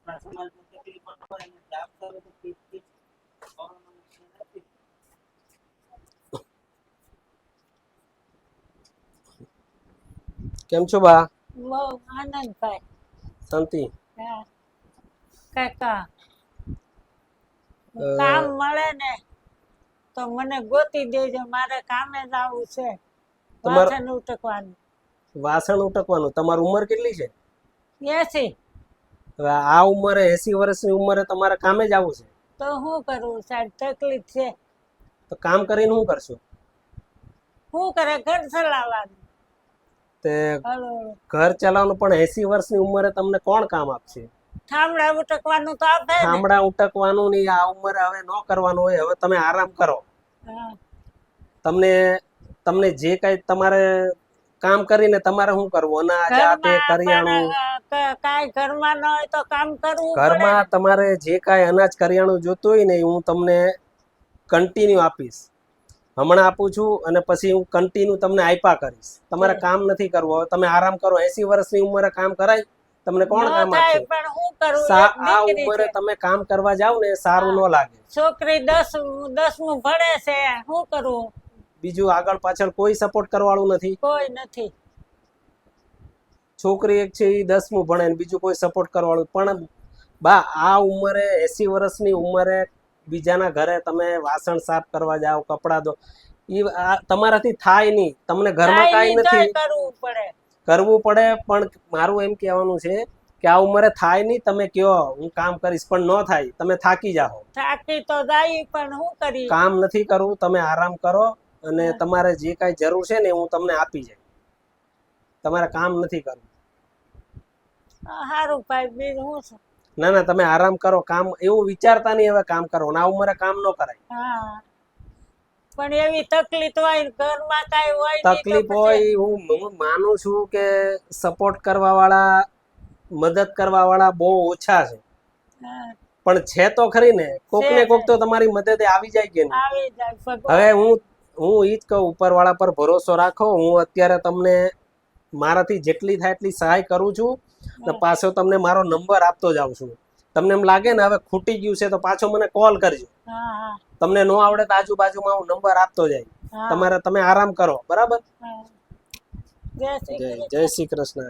કેમ છો બા? બહુ આનંદ થાય. શાંતિ? હા કાકા કામ મળે ને તો મને ગોતી દેજો, મારે કામે જ આવું છે. વાસણ ઉટકવાનું. વાસણ ઉટકવાનું. તમારી ઉંમર કેટલી છે? 80. હવે આ ઉંમરે 80 વર્ષની ઉંમરે તમારે કામે જ આવું છે? તો શું કરવું સાહેબ, તકલીફ છે. તો કામ કરીને શું કરશો? શું કરે, ઘર ચલાવવાનું. તે હલો, ઘર ચલાવવાનું, પણ 80 વર્ષની ઉંમરે તમને કોણ કામ આપશે? ઠામડા ઉટકવાનું તો આપે ને. ઠામડા ઉટકવાનું ની આ ઉંમરે હવે ન કરવાનું હોય. હવે તમે આરામ કરો. હા. તમને જે કઈ તમારે કામ કરીને તમારે શું કરવું? અનાજ આ તે કરિયાણું. કાંઈ ઘરમાં ન હોય તો કામ કરવું પડે. ઘરમાં તમારે જે કાંઈ અનાજ કરિયાણું જોતું હોય ને હું તમને કન્ટિન્યુ આપીશ. હમણાં આપું છું અને પછી હું કન્ટિન્યુ તમને આપ્યા કરીશ. તમારે કામ નથી કરવું. હવે તમે આરામ કરો. 80 વર્ષની ઉંમરે કામ કરાય? તમને કોણ કામ આપશે? પણ શું કરું, આ ઉંમરે તમે કામ કરવા જાવ ને સારું ન લાગે. છોકરી 10મું ભણે છે, શું કરવું? બીજું આગળ પાછળ કોઈ સપોર્ટ કરવાળું નથી? કોઈ નથી. છોકરી એક છે એ 10મું ભણે ને બીજું કોઈ સપોર્ટ કરવાળું. પણ બા આ ઉંમરે 80 વર્ષની ઉંમરે બીજાના ઘરે તમે વાસણ સાફ કરવા જાઓ, કપડા ધો, એ તમારાથી થાય નહીં. તમને ઘરમાં કાંઈ નથી કરવું પડે. પણ મારું એમ કહેવાનું છે કે આ ઉંમરે થાય નહીં. તમે કયો હું કામ કરીશ, પણ ન થાય. તમે થાકી જાઓ. થાકી તો જાય, પણ શું કરી? કામ નથી કરવું. તમે આરામ કરો અને તમારે જે કાંઈ જરૂર છે ને હું તમને આપી જાય. તમારે કામ નથી કરવું. સારું ભાઈ, બીજું શું છે? ના ના, તમે આરામ કરો. કામ એવું વિચારતા નહીં હવે કામ કરો. આ ઉંમરે કામ ન કરાય. હા, પણ એવી તકલીફ હોય ઘરમાં, કાંઈ હોય તકલીફ હોય. હું માનું છું કે સપોર્ટ કરવા વાળા, મદદ કરવા વાળા બહુ ઓછા છે. પણ છે તો ખરી ને. કોક ને કોક તો તમારી મદદે આવી જાય કે નહીં? આવી જાય. હવે હું ઈ જ કહું, ઉપરવાળા પર ભરોસો રાખો. હું અત્યારે તમને મારાથી જેટલી થાય એટલી સહાય કરું છું ને પાછો તમને મારો નંબર આપતો જાઉં છું. તમને એમ લાગે ને હવે ખૂટી ગયું છે તો પાછો મને કોલ કરજો. તમને ન આવડે તો આજુબાજુમાં હું નંબર આપતો જાય. તમે આરામ કરો. બરાબર? જય શ્રી કૃષ્ણ.